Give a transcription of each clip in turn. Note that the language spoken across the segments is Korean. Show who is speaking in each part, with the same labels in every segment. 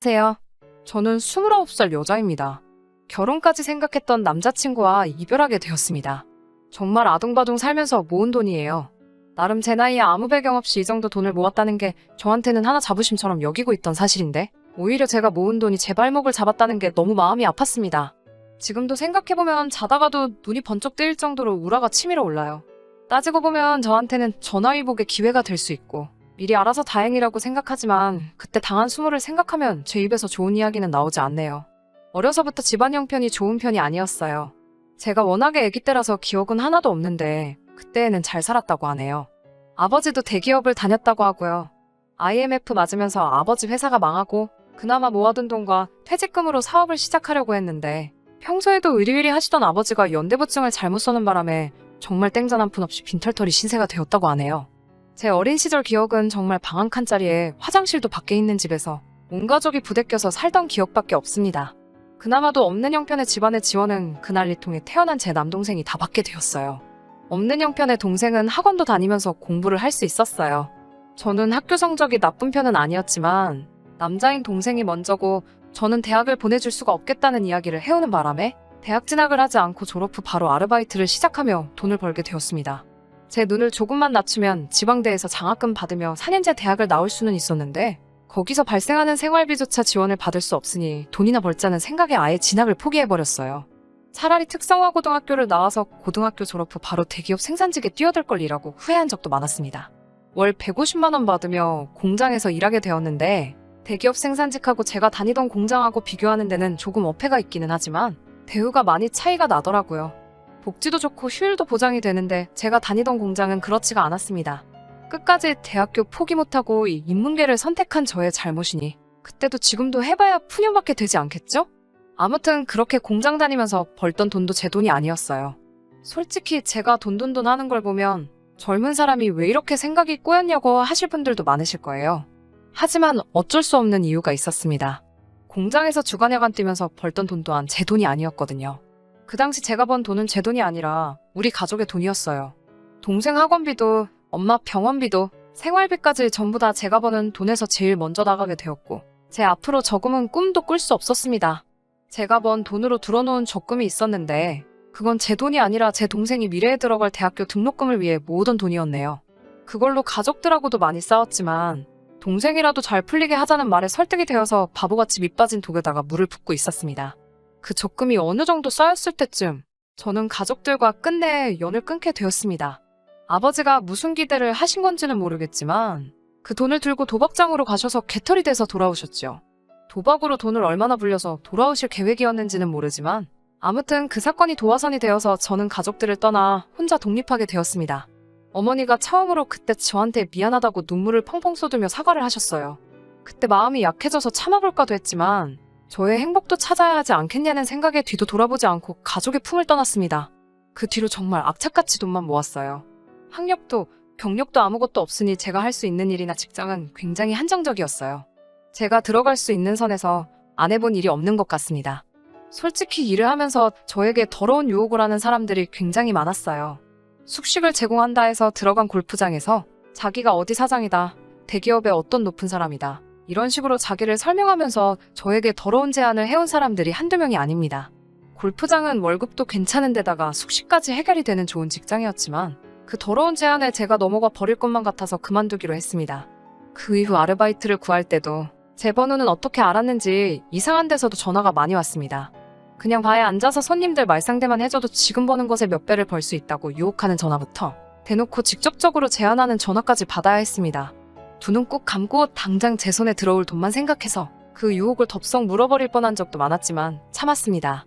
Speaker 1: 안녕하세요. 저는 29살 여자입니다. 결혼까지 생각했던 남자친구와 이별하게 되었습니다. 정말 아둥바둥 살면서 모은 돈이에요. 나름 제 나이에 아무 배경 없이 이 정도 돈을 모았다는 게 저한테는 하나 자부심처럼 여기고 있던 사실인데 오히려 제가 모은 돈이 제 발목을 잡았다는 게 너무 마음이 아팠습니다. 지금도 생각해보면 자다가도 눈이 번쩍 뜨일 정도로 우라가 치밀어 올라요. 따지고 보면 저한테는 전화위복의 기회가 될 수 있고 미리 알아서 다행이라고 생각하지만 그때 당한 수모를 생각하면 제 입에서 좋은 이야기는 나오지 않네요. 어려서부터 집안 형편이 좋은 편이 아니었어요. 제가 워낙에 아기 때라서 기억은 하나도 없는데 그때에는 잘 살았다고 하네요. 아버지도 대기업을 다녔다고 하고요. IMF 맞으면서 아버지 회사가 망하고 그나마 모아둔 돈과 퇴직금으로 사업을 시작하려고 했는데 평소에도 의리의리 하시던 아버지가 연대보증을 잘못 써는 바람에 정말 땡전 한 푼 없이 빈털터리 신세가 되었다고 하네요. 제 어린 시절 기억은 정말 방 한 칸짜리에 화장실도 밖에 있는 집에서 온 가족이 부대껴서 살던 기억밖에 없습니다. 그나마도 없는 형편의 집안의 지원은 그날 이 통해 태어난 제 남동생이 다 받게 되었어요. 없는 형편의 동생은 학원도 다니면서 공부를 할 수 있었어요. 저는 학교 성적이 나쁜 편은 아니었지만 남자인 동생이 먼저고 저는 대학을 보내줄 수가 없겠다는 이야기를 해오는 바람에 대학 진학을 하지 않고 졸업 후 바로 아르바이트를 시작하며 돈을 벌게 되었습니다. 제 눈을 조금만 낮추면 지방대에서 장학금 받으며 4년제 대학을 나올 수는 있었는데 거기서 발생하는 생활비조차 지원을 받을 수 없으니 돈이나 벌자는 생각에 아예 진학을 포기해버렸어요. 차라리 특성화 고등학교를 나와서 고등학교 졸업 후 바로 대기업 생산직에 뛰어들 걸 이라고 후회한 적도 많았습니다. 월 150만 원 받으며 공장에서 일하게 되었는데 대기업 생산직하고 제가 다니던 공장하고 비교하는 데는 조금 어폐가 있기는 하지만 대우가 많이 차이가 나더라고요. 복지도 좋고 휴일도 보장이 되는데 제가 다니던 공장은 그렇지가 않았습니다. 끝까지 대학교 포기 못하고 이 인문계를 선택한 저의 잘못이니 그때도 지금도 해봐야 푸념밖에 되지 않겠죠? 아무튼 그렇게 공장 다니면서 벌던 돈도 제 돈이 아니었어요. 솔직히 제가 돈돈돈 하는 걸 보면 젊은 사람이 왜 이렇게 생각이 꼬였냐고 하실 분들도 많으실 거예요. 하지만 어쩔 수 없는 이유가 있었습니다. 공장에서 주간야간 뛰면서 벌던 돈 또한 제 돈이 아니었거든요. 그 당시 제가 번 돈은 제 돈이 아니라 우리 가족의 돈이었어요. 동생 학원비도 엄마 병원비도 생활비까지 전부 다 제가 버는 돈에서 제일 먼저 나가게 되었고 제 앞으로 저금은 꿈도 꿀 수 없었습니다. 제가 번 돈으로 들어놓은 적금이 있었는데 그건 제 돈이 아니라 제 동생이 미래에 들어갈 대학교 등록금을 위해 모으던 돈이었네요. 그걸로 가족들하고도 많이 싸웠지만 동생이라도 잘 풀리게 하자는 말에 설득이 되어서 바보같이 밑빠진 독에다가 물을 붓고 있었습니다. 그 적금이 어느 정도 쌓였을 때쯤 저는 가족들과 끝내 연을 끊게 되었습니다. 아버지가 무슨 기대를 하신 건지는 모르겠지만 그 돈을 들고 도박장으로 가셔서 개털이 돼서 돌아오셨죠. 도박으로 돈을 얼마나 불려서 돌아오실 계획이었는지는 모르지만 아무튼 그 사건이 도화선이 되어서 저는 가족들을 떠나 혼자 독립하게 되었습니다. 어머니가 처음으로 그때 저한테 미안하다고 눈물을 펑펑 쏟으며 사과를 하셨어요. 그때 마음이 약해져서 참아볼까도 했지만 저의 행복도 찾아야 하지 않겠냐는 생각에 뒤도 돌아보지 않고 가족의 품을 떠났습니다. 그 뒤로 정말 악착같이 돈만 모았어요. 학력도 경력도 아무것도 없으니 제가 할 수 있는 일이나 직장은 굉장히 한정적이었어요. 제가 들어갈 수 있는 선에서 안 해본 일이 없는 것 같습니다. 솔직히 일을 하면서 저에게 더러운 유혹을 하는 사람들이 굉장히 많았어요. 숙식을 제공한다 해서 들어간 골프장에서 자기가 어디 사장이다, 대기업의 어떤 높은 사람이다 이런 식으로 자기를 설명하면서 저에게 더러운 제안을 해온 사람들이 한두 명이 아닙니다. 골프장은 월급도 괜찮은 데다가 숙식까지 해결이 되는 좋은 직장이었지만 그 더러운 제안에 제가 넘어가 버릴 것만 같아서 그만두기로 했습니다. 그 이후 아르바이트를 구할 때도 제 번호는 어떻게 알았는지 이상한 데서도 전화가 많이 왔습니다. 그냥 바에 앉아서 손님들 말상대만 해줘도 지금 버는 것에 몇 배를 벌 수 있다고 유혹하는 전화부터 대놓고 직접적으로 제안하는 전화까지 받아야 했습니다. 두 눈 꼭 감고 당장 제 손에 들어올 돈만 생각해서 그 유혹을 덥석 물어버릴 뻔한 적도 많았지만 참았습니다.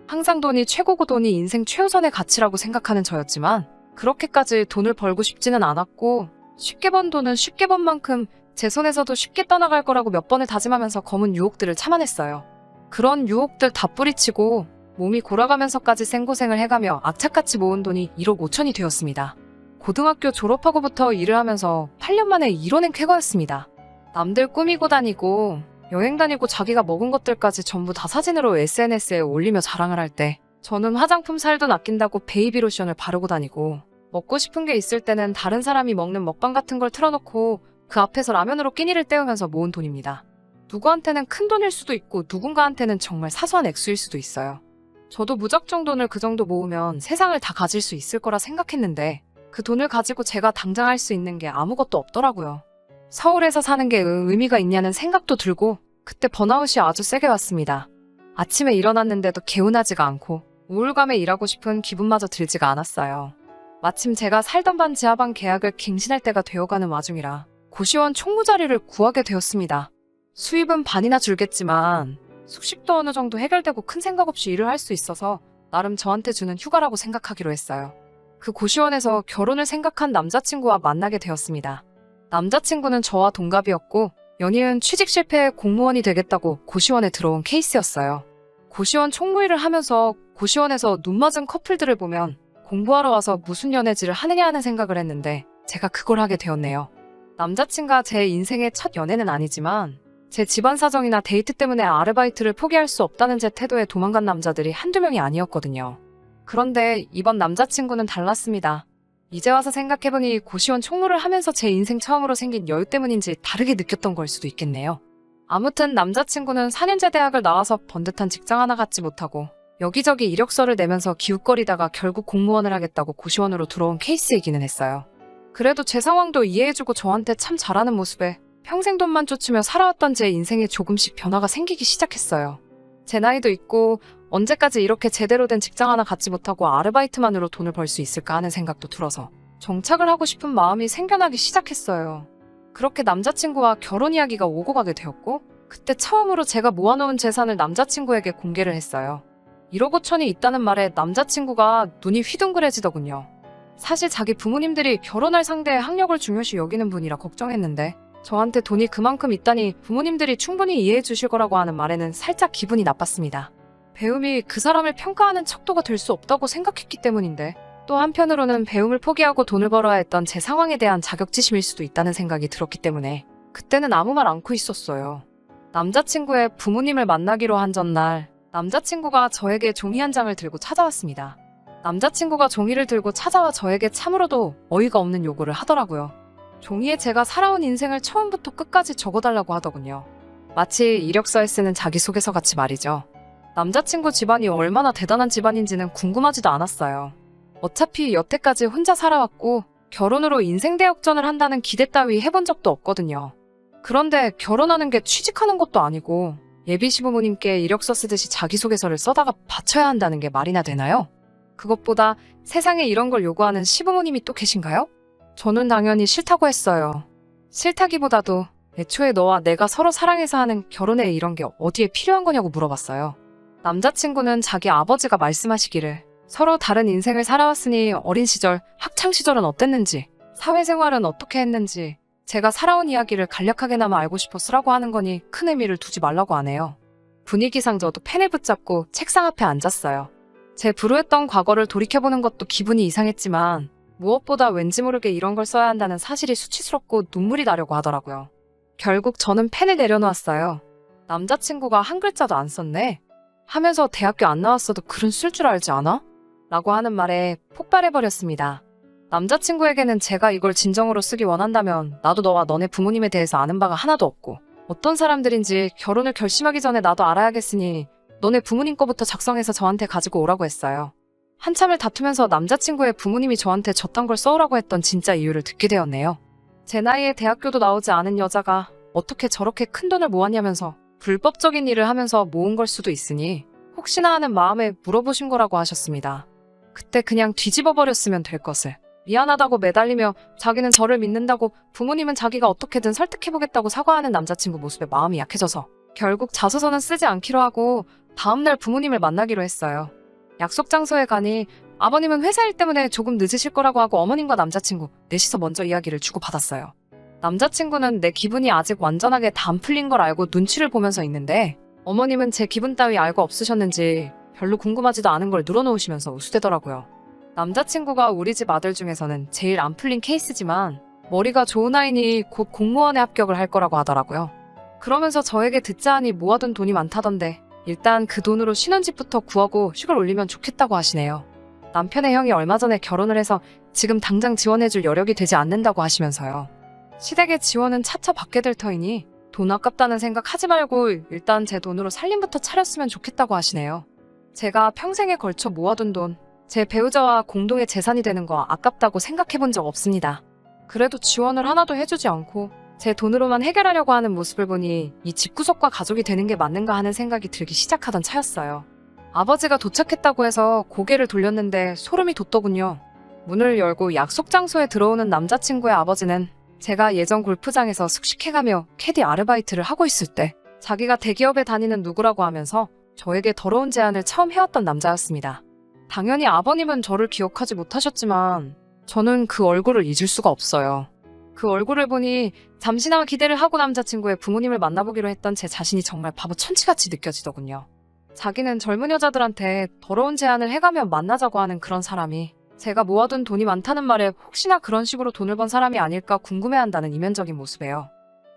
Speaker 1: 항상 돈이 최고고 돈이 인생 최우선의 가치라고 생각하는 저였지만 그렇게까지 돈을 벌고 싶지는 않았고 쉽게 번 돈은 쉽게 번 만큼 제 손에서도 쉽게 떠나갈 거라고 몇 번을 다짐하면서 검은 유혹들을 참아냈어요. 그런 유혹들 다 뿌리치고 몸이 골아가면서까지 생고생을 해가며 악착같이 모은 돈이 1억 5천이 되었습니다. 고등학교 졸업하고부터 일을 하면서 8년 만에 이뤄낸 쾌거였습니다. 남들 꾸미고 다니고 여행 다니고 자기가 먹은 것들까지 전부 다 사진으로 SNS에 올리며 자랑을 할 때 저는 화장품 살 돈 아낀다고 베이비 로션을 바르고 다니고 먹고 싶은 게 있을 때는 다른 사람이 먹는 먹방 같은 걸 틀어놓고 그 앞에서 라면으로 끼니를 때우면서 모은 돈입니다. 누구한테는 큰 돈일 수도 있고 누군가한테는 정말 사소한 액수일 수도 있어요. 저도 무작정 돈을 그 정도 모으면 세상을 다 가질 수 있을 거라 생각했는데 그 돈을 가지고 제가 당장 할 수 있는 게 아무것도 없더라고요. 서울에서 사는 게 의미가 있냐는 생각도 들고 그때 번아웃이 아주 세게 왔습니다. 아침에 일어났는데도 개운하지가 않고 우울감에 일하고 싶은 기분마저 들지가 않았어요. 마침 제가 살던 반 지하방 계약을 갱신할 때가 되어가는 와중이라 고시원 총무 자리를 구하게 되었습니다. 수입은 반이나 줄겠지만 숙식도 어느 정도 해결되고 큰 생각 없이 일을 할 수 있어서 나름 저한테 주는 휴가라고 생각하기로 했어요. 그 고시원에서 결혼을 생각한 남자친구와 만나게 되었습니다. 남자친구는 저와 동갑이었고 연이은 취직 실패해 공무원이 되겠다고 고시원에 들어온 케이스였어요. 고시원 총무일을 하면서 고시원에서 눈 맞은 커플들을 보면 공부하러 와서 무슨 연애질을 하느냐 하는 생각을 했는데 제가 그걸 하게 되었네요. 남자친구가 제 인생의 첫 연애는 아니지만 제 집안 사정이나 데이트 때문에 아르바이트를 포기할 수 없다는 제 태도에 도망간 남자들이 한두 명이 아니었거든요. 그런데 이번 남자친구는 달랐습니다. 이제 와서 생각해보니 고시원 총무를 하면서 제 인생 처음으로 생긴 여유 때문인지 다르게 느꼈던 걸 수도 있겠네요. 아무튼 남자친구는 4년제 대학을 나와서 번듯한 직장 하나 갖지 못하고 여기저기 이력서를 내면서 기웃거리다가 결국 공무원을 하겠다고 고시원으로 들어온 케이스이기는 했어요. 그래도 제 상황도 이해해주고 저한테 참 잘하는 모습에 평생 돈만 쫓으며 살아왔던 제 인생에 조금씩 변화가 생기기 시작했어요. 제 나이도 있고 언제까지 이렇게 제대로 된 직장 하나 갖지 못하고 아르바이트만으로 돈을 벌 수 있을까 하는 생각도 들어서 정착을 하고 싶은 마음이 생겨나기 시작했어요. 그렇게 남자친구와 결혼 이야기가 오고 가게 되었고 그때 처음으로 제가 모아놓은 재산을 남자친구에게 공개를 했어요. 1억 5천이 있다는 말에 남자친구가 눈이 휘둥그레지더군요. 사실 자기 부모님들이 결혼할 상대의 학력을 중요시 여기는 분이라 걱정했는데 저한테 돈이 그만큼 있다니 부모님들이 충분히 이해해 주실 거라고 하는 말에는 살짝 기분이 나빴습니다. 배움이 그 사람을 평가하는 척도가 될 수 없다고 생각했기 때문인데 또 한편으로는 배움을 포기하고 돈을 벌어야 했던 제 상황에 대한 자격지심일 수도 있다는 생각이 들었기 때문에 그때는 아무 말 않고 있었어요. 남자친구의 부모님을 만나기로 한 전날 남자친구가 저에게 종이 한 장을 들고 찾아왔습니다. 남자친구가 종이를 들고 찾아와 저에게 참으로도 어이가 없는 요구를 하더라고요. 종이에 제가 살아온 인생을 처음부터 끝까지 적어달라고 하더군요. 마치 이력서에 쓰는 자기소개서 같이 말이죠. 남자친구 집안이 얼마나 대단한 집안인지는 궁금하지도 않았어요. 어차피 여태까지 혼자 살아왔고 결혼으로 인생 대역전을 한다는 기대 따위 해본 적도 없거든요. 그런데 결혼하는 게 취직하는 것도 아니고 예비 시부모님께 이력서 쓰듯이 자기소개서를 써다가 바쳐야 한다는 게 말이나 되나요? 그것보다 세상에 이런 걸 요구하는 시부모님이 또 계신가요? 저는 당연히 싫다고 했어요. 싫다기보다도 애초에 너와 내가 서로 사랑해서 하는 결혼에 이런 게 어디에 필요한 거냐고 물어봤어요. 남자친구는 자기 아버지가 말씀하시기를 서로 다른 인생을 살아왔으니 어린 시절, 학창시절은 어땠는지, 사회생활은 어떻게 했는지 제가 살아온 이야기를 간략하게나마 알고 싶어 쓰라고 하는 거니 큰 의미를 두지 말라고 하네요. 분위기상 저도 펜을 붙잡고 책상 앞에 앉았어요. 제 불우했던 과거를 돌이켜보는 것도 기분이 이상했지만 무엇보다 왠지 모르게 이런 걸 써야 한다는 사실이 수치스럽고 눈물이 나려고 하더라고요. 결국 저는 펜을 내려놓았어요. 남자친구가 한 글자도 안 썼네? 하면서 대학교 안 나왔어도 글은 쓸 줄 알지 않아? 라고 하는 말에 폭발해버렸습니다. 남자친구에게는 제가 이걸 진정으로 쓰기 원한다면 나도 너와 너네 부모님에 대해서 아는 바가 하나도 없고 어떤 사람들인지 결혼을 결심하기 전에 나도 알아야겠으니 너네 부모님 거부터 작성해서 저한테 가지고 오라고 했어요. 한참을 다투면서 남자친구의 부모님이 저한테 저딴 걸 써오라고 했던 진짜 이유를 듣게 되었네요. 제 나이에 대학교도 나오지 않은 여자가 어떻게 저렇게 큰 돈을 모았냐면서 불법적인 일을 하면서 모은 걸 수도 있으니 혹시나 하는 마음에 물어보신 거라고 하셨습니다. 그때 그냥 뒤집어 버렸으면 될 것을 미안하다고 매달리며 자기는 저를 믿는다고 부모님은 자기가 어떻게든 설득해보겠다고 사과하는 남자친구 모습에 마음이 약해져서 결국 자소서는 쓰지 않기로 하고 다음날 부모님을 만나기로 했어요. 약속 장소에 가니 아버님은 회사 일 때문에 조금 늦으실 거라고 하고 어머님과 남자친구 넷이서 먼저 이야기를 주고받았어요. 남자친구는 내 기분이 아직 완전하게 다 안 풀린 걸 알고 눈치를 보면서 있는데 어머님은 제 기분 따위 알고 없으셨는지 별로 궁금하지도 않은 걸 늘어놓으시면서 우스대더라고요. 남자친구가 우리 집 아들 중에서는 제일 안 풀린 케이스지만 머리가 좋은 아이니 곧 공무원에 합격을 할 거라고 하더라고요. 그러면서 저에게 듣자 하니 모아둔 돈이 많다던데 일단 그 돈으로 신혼집부터 구하고 휴가를 올리면 좋겠다고 하시네요. 남편의 형이 얼마 전에 결혼을 해서 지금 당장 지원해줄 여력이 되지 않는다고 하시면서요. 시댁의 지원은 차차 받게 될 터이니 돈 아깝다는 생각 하지 말고 일단 제 돈으로 살림부터 차렸으면 좋겠다고 하시네요. 제가 평생에 걸쳐 모아둔 돈, 제 배우자와 공동의 재산이 되는 거 아깝다고 생각해 본 적 없습니다. 그래도 지원을 하나도 해주지 않고 제 돈으로만 해결하려고 하는 모습을 보니 이 집구석과 가족이 되는 게 맞는가 하는 생각이 들기 시작하던 차였어요. 아버지가 도착했다고 해서 고개를 돌렸는데 소름이 돋더군요. 문을 열고 약속 장소에 들어오는 남자친구의 아버지는 제가 예전 골프장에서 숙식해가며 캐디 아르바이트를 하고 있을 때 자기가 대기업에 다니는 누구라고 하면서 저에게 더러운 제안을 처음 해왔던 남자였습니다. 당연히 아버님은 저를 기억하지 못하셨지만 저는 그 얼굴을 잊을 수가 없어요. 그 얼굴을 보니 잠시나마 기대를 하고 남자친구의 부모님을 만나보기로 했던 제 자신이 정말 바보 천치같이 느껴지더군요. 자기는 젊은 여자들한테 더러운 제안을 해가며 만나자고 하는 그런 사람이 제가 모아둔 돈이 많다는 말에 혹시나 그런 식으로 돈을 번 사람이 아닐까 궁금해한다는 이면적인 모습이에요.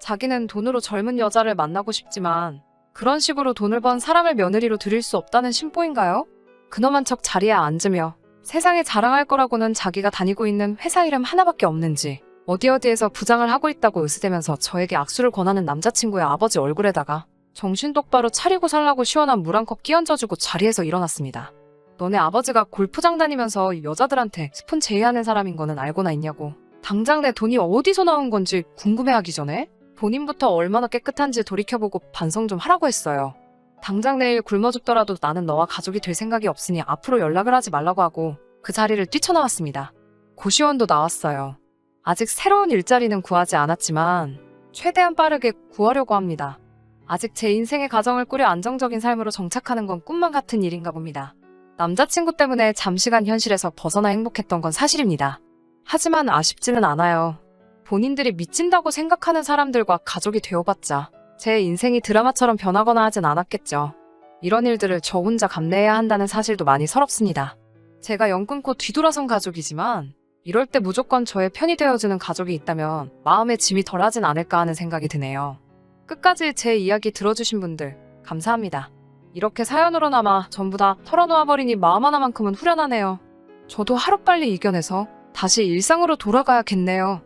Speaker 1: 자기는 돈으로 젊은 여자를 만나고 싶지만 그런 식으로 돈을 번 사람을 며느리로 들일 수 없다는 심보인가요? 근엄한 척 자리에 앉으며 세상에 자랑할 거라고는 자기가 다니고 있는 회사 이름 하나밖에 없는지 어디어디에서 부장을 하고 있다고 으스대면서 저에게 악수를 권하는 남자친구의 아버지 얼굴에다가 정신 똑바로 차리고 살라고 시원한 물 한 컵 끼얹어주고 자리에서 일어났습니다. 너네 아버지가 골프장 다니면서 여자들한테 스폰 제의하는 사람인 거는 알고나 있냐고. 당장 내 돈이 어디서 나온 건지 궁금해하기 전에 본인부터 얼마나 깨끗한지 돌이켜보고 반성 좀 하라고 했어요. 당장 내일 굶어 죽더라도 나는 너와 가족이 될 생각이 없으니 앞으로 연락을 하지 말라고 하고 그 자리를 뛰쳐나왔습니다. 고시원도 나왔어요. 아직 새로운 일자리는 구하지 않았지만 최대한 빠르게 구하려고 합니다. 아직 제 인생의 가정을 꾸려 안정적인 삶으로 정착하는 건 꿈만 같은 일인가 봅니다. 남자친구 때문에 잠시간 현실에서 벗어나 행복했던 건 사실입니다. 하지만 아쉽지는 않아요. 본인들이 미친다고 생각하는 사람들과 가족이 되어봤자 제 인생이 드라마처럼 변하거나 하진 않았겠죠. 이런 일들을 저 혼자 감내해야 한다는 사실도 많이 서럽습니다. 제가 연 끊고 뒤돌아선 가족이지만 이럴 때 무조건 저의 편이 되어주는 가족이 있다면 마음의 짐이 덜하진 않을까 하는 생각이 드네요. 끝까지 제 이야기 들어주신 분들 감사합니다. 이렇게 사연으로나마 전부 다 털어놓아버리니 마음 하나만큼은 후련하네요. 저도 하루빨리 이겨내서 다시 일상으로 돌아가야겠네요.